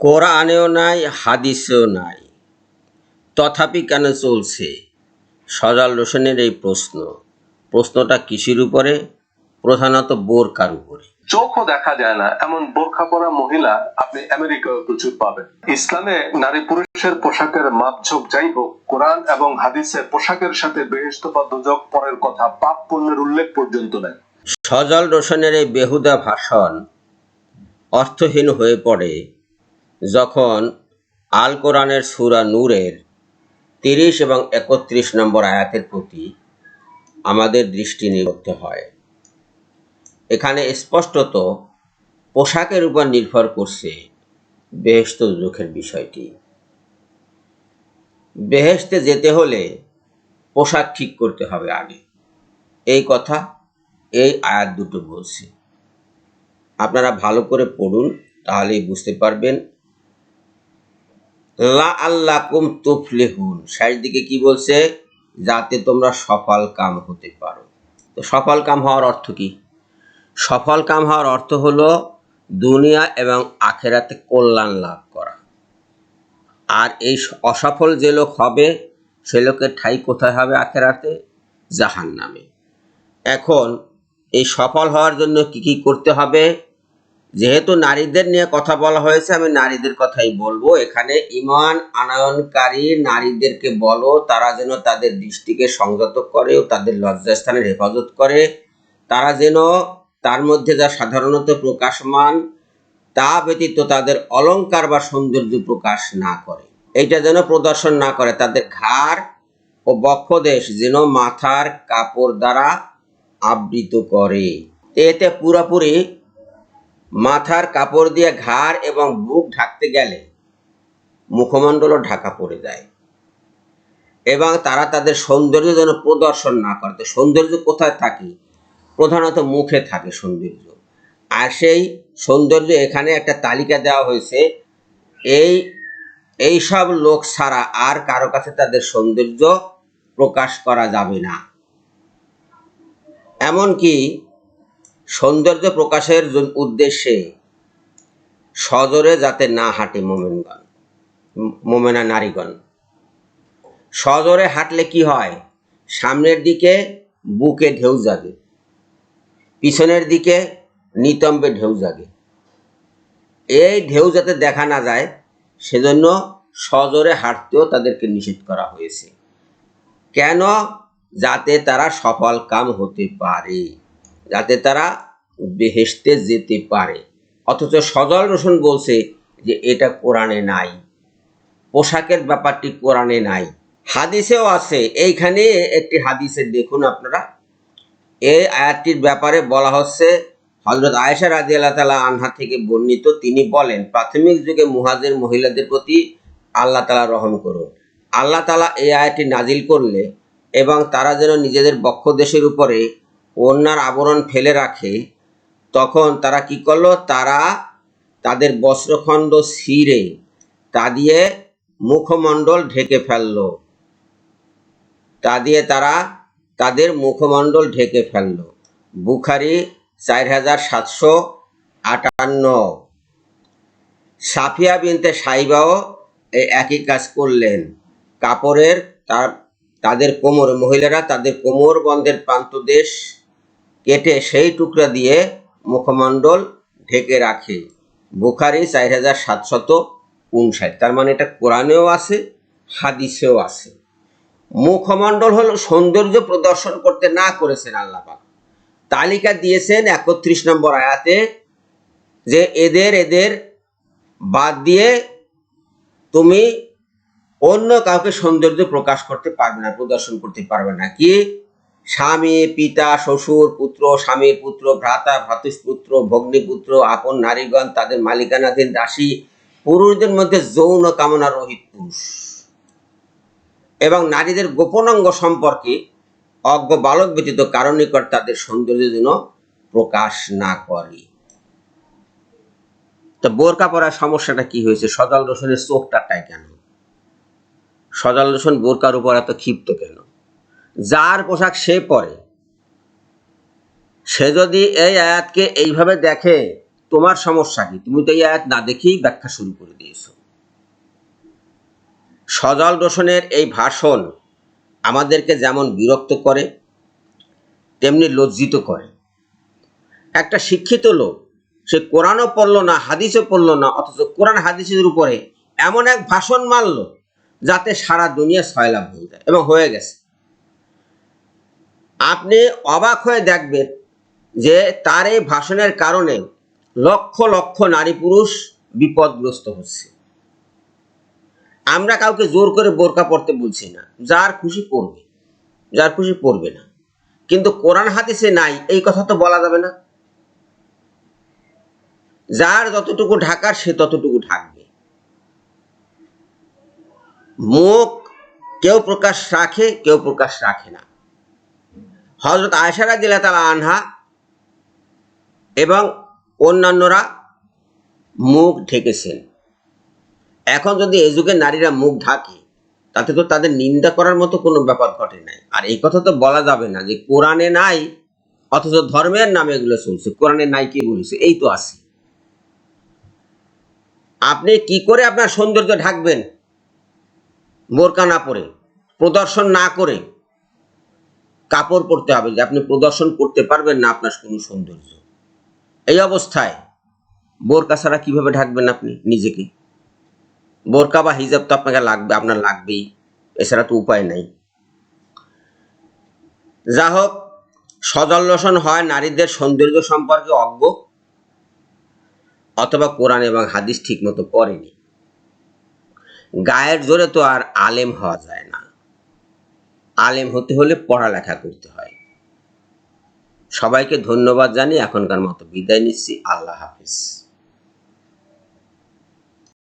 কোরআনেও নাই, হাদিসেও নাই, তথাপি কেন চলছে? সজাল হোসেনের এই প্রশ্নটা কিসের উপরে? প্রধানত বোরকার উপরে। চোখও দেখা যায় না এমন বোরখা পরা মহিলা আপনি আমেরিকায় প্রচুর পাবেন। ইসলামে নারী পুরুষের পোশাকের মাপঝোপ যাই হোক, কোরআন এবং হাদিসে পোশাকের সাথে বেহেশত বা দোজখ পরের কথা, পাপ পুণ্যের উল্লেখ পর্যন্ত নাই। সজল হোসেনের এই বেহুদা ভাষণ অর্থহীন হয়ে পড়ে যখন আল কোরআনের সূরা নূরের 30 এবং 31 নম্বর আয়াতের প্রতি আমাদের দৃষ্টি নিবদ্ধ হয়। এখানে স্পষ্টত পোশাকের উপর নির্ভর করছে বেহেশত দোজখের বিষয়টি। বেহেশতে যেতে হলে পোশাক ঠিক করতে হবে আগে, এই কথা এই আয়াত দুটো বলছে। আপনারা ভালো করে পড়ুন, তাহলেই বুঝতে পারবেন। লাআল্লাকুম তুফলিহুন, শেষ দিকে কি বলছে? যাতে তোমরা সফল কাম হতে পারো। তো সফল কাম হওয়ার অর্থ কি? সফল কাম হওয়ার অর্থ হলো দুনিয়া এবং আখেরাতে কল্যাণ লাভ করা। আর এই অসফল যে লোক হবে সে লোকের ঠাঁই কোথায় হবে? আখেরাতে, জাহান্নামে। এখন এই সফল হওয়ার জন্য কি কি করতে হবে? যেহেতু নারীদের নিয়ে কথা বলা হয়েছে, আমি নারীদের কথাই বলবো। এখানে ঈমান আনয়নকারী নারীদেরকে বলো তারা যেন তাদের দৃষ্টিকে সংযত করে ও তাদের লজ্জাস্থানের হেফাজত করে। তারা যেন তার মধ্যে যা সাধারণত প্রকাশমান তা ব্যতীত তাদের অলংকার বা সৌন্দর্য প্রকাশ না করে, এইটা যেন প্রদর্শন না করে। তাদের ঘাড় ও বক্ষদেশ যেন মাথার কাপড় দ্বারা আবৃত করে। এতে পুরোপুরি মাথার কাপড় দিয়ে ঘাড় এবং বুক ঢাকতে গেলে মুখমণ্ডলও ঢাকা পড়ে যায়। এবং তারা তাদের সৌন্দর্য যেন প্রদর্শন না করে। তো সৌন্দর্য কোথায় থাকে? প্রধানত মুখে থাকে সৌন্দর্য। আর সেই সৌন্দর্য এখানে একটা তালিকা দেওয়া হয়েছে। এই সব লোক ছাড়া আর কারো কাছে তাদের সৌন্দর্য প্রকাশ করা যাবে না। এমনকি সৌন্দর্য প্রকাশের উদ্দেশ্যে সজোরে যাতে না হাঁটে মোমেনা নারীগণ। সজোরে হাঁটলে কি হয়? সামনের দিকে বুকে ঢেউ জাগে, পিছনের দিকে নিতম্বে ঢেউ জাগে। এই ঢেউ যাতে দেখা না যায় সেজন্য সজোরে হাঁটতেও তাদেরকে নিষেধ করা হয়েছে। কেন? যাতে তারা সফল কাম হতে পারে, যাতে তারা বেহেশতে যেতে পারে। অথচ সজল হোসেন বলছে যে এটা কোরআনে নাই, পোশাকের ব্যাপারটি কোরআনে নাই, হাদিসেও আছে। এইখানে একটি হাদিসে দেখুন আপনারা, এই আয়াতটির ব্যাপারে বলা হচ্ছে হযরত আয়েশা রাদিয়াল্লাহু তাআলা আনহা থেকে বর্ণিত। তিনি বলেন, প্রাথমিক যুগে মুহাজির মহিলাদের প্রতি আল্লাহ তাআলা রহম করুন। আল্লাহ তাআলা এই আয়াতটি নাজিল করলে এবং তারা যেন নিজেদের বক্ষদেশের উপরে ওড়নার আবরণ ফেলে রাখে, তখন তারা কি করলো? তারা তাদের বস্ত্রখণ্ড ছিঁড়ে তা দিয়ে মুখমণ্ডল ঢেকে ফেললো। তা দিয়ে তারা তাদের মুখমণ্ডল ঢেকে ফেললো। বুখারী 4758। সাফিয়া বিনতে সাইবাও এই একই কাজ করলেন। কাপড়ের তাদের কোমর, মহিলারা তাদের কোমর বন্ধের প্রান্তদেশ কেটে সেই টুকরা দিয়ে মুখমণ্ডল ঢেকে রাখে। বুখারী 4759। তার মানে এটা কোরআনেও আছে, হাদিসেও আছে। মুখমণ্ডল হলো সৌন্দর্য প্রদর্শন করতে না করেছেন আল্লাহ পাক, তালিকা দিয়েছেন 31 নম্বর আয়াতে যে এদের বাদ দিয়ে তুমি অন্য কাউকে সৌন্দর্য প্রকাশ করতে পারবে না, প্রদর্শন করতে পারবে না। কি? স্বামী, পিতা, শ্বশুর, পুত্র, স্বামীর পুত্র, ভ্রাতা, ভ্রাতুষ্পুত্র, ভগ্নীপুত্র, আপন নারীগণ, তাদের মালিকানাধীন দাসী, পুরুষদের মধ্যে যৌন কামনা রহিত পুরুষ এবং নারীদের গোপনাঙ্গ সম্পর্কে অজ্ঞ বালক ব্যতীত কারো নিকট তাদের সৌন্দর্য যেন প্রকাশ না করে। তো বোরকা পরার সমস্যাটা কি হয়েছে? সজল হোসেনের চোখটাটাই কেন? সজল হোসেন বোরকার উপর এত ক্ষিপ্ত কেন? যার পোশাক সে পরে, সে যদি এই আয়াতকে এইভাবে দেখে তোমার সমস্যা কি? তুমি তো এই আয়াত না দেখেই ব্যাখ্যা শুরু করে দিয়েছো। সজল রোশনের এই ভাষণ আমাদেরকে যেমন বিরক্ত করে তেমনি লজ্জিত করে। একটা শিক্ষিত লোক, সে কোরআনও পড়লো না, হাদিসও পড়লো না, অথচ কোরআন হাদিসের উপরে এমন এক ভাষণ মারল যাতে সারা দুনিয়া সয়লাভ হয়ে যায়, এবং হয়ে গেছে। আপনি অবাক হয়ে দেখবেন যে তার এই ভাষণের কারণে লক্ষ লক্ষ নারী পুরুষ বিপদগ্রস্ত হচ্ছে। আমরা কাউকে জোর করে বোরকা পড়তে বলছি না, যার খুশি পড়বে, যার খুশি পড়বে না, কিন্তু কোরআন হাদিসে নাই এই কথা তো বলা যাবে না। যার যতটুকু ঢাকার সে ততটুকু ঢাকবে। মুখ কেউ প্রকাশ রাখে, কেউ প্রকাশ রাখে না। হযরত আয়েশা রাদিয়াল্লাহু তাআলা আনহা এবং অন্যান্যরা মুখ ঢেকেছেন। এখন যদি এই যুগে নারীরা মুখ ঢাকে, তাতে তো তাদের নিন্দা করার মতো কোনো ব্যাপার ঘটে নাই। আর এই কথা তো বলা যাবে না যে কোরআনে নাই, অথচ ধর্মের নামে এগুলো চলছে। কোরআনে নাই কে বলেছে? এই তো আছে। আপনি কি করে আপনার সৌন্দর্য ঢাকবেন? বোরকা না পরে, প্রদর্শন না করে কাপড় পরতে হবে, যে আপনি প্রদর্শন করতে পারবেন না আপনার কোনো সৌন্দর্য। এই অবস্থায় বোরকা ছাড়া কিভাবে ঢাকবেন আপনি নিজেকে? বোরকা বা হিজাব তো আপনাকে লাগবে, আপনার লাগবেই, এছাড়া তো উপায় নাই। যা হোক, সজল লোশন হয় নারীদের সৌন্দর্য সম্পর্কে অজ্ঞ, অথবা কোরআন এবং হাদিস ঠিক মতো পড়েনি। গায়ের জোরে তো আর আলেম হওয়া যায় না। আলেম হতে হলে পড়ালেখা করতে হয়। সবাইকে ধন্যবাদ জানিয়ে এখনকার মতো বিদায় নিচ্ছি। আল্লাহ হাফিজ।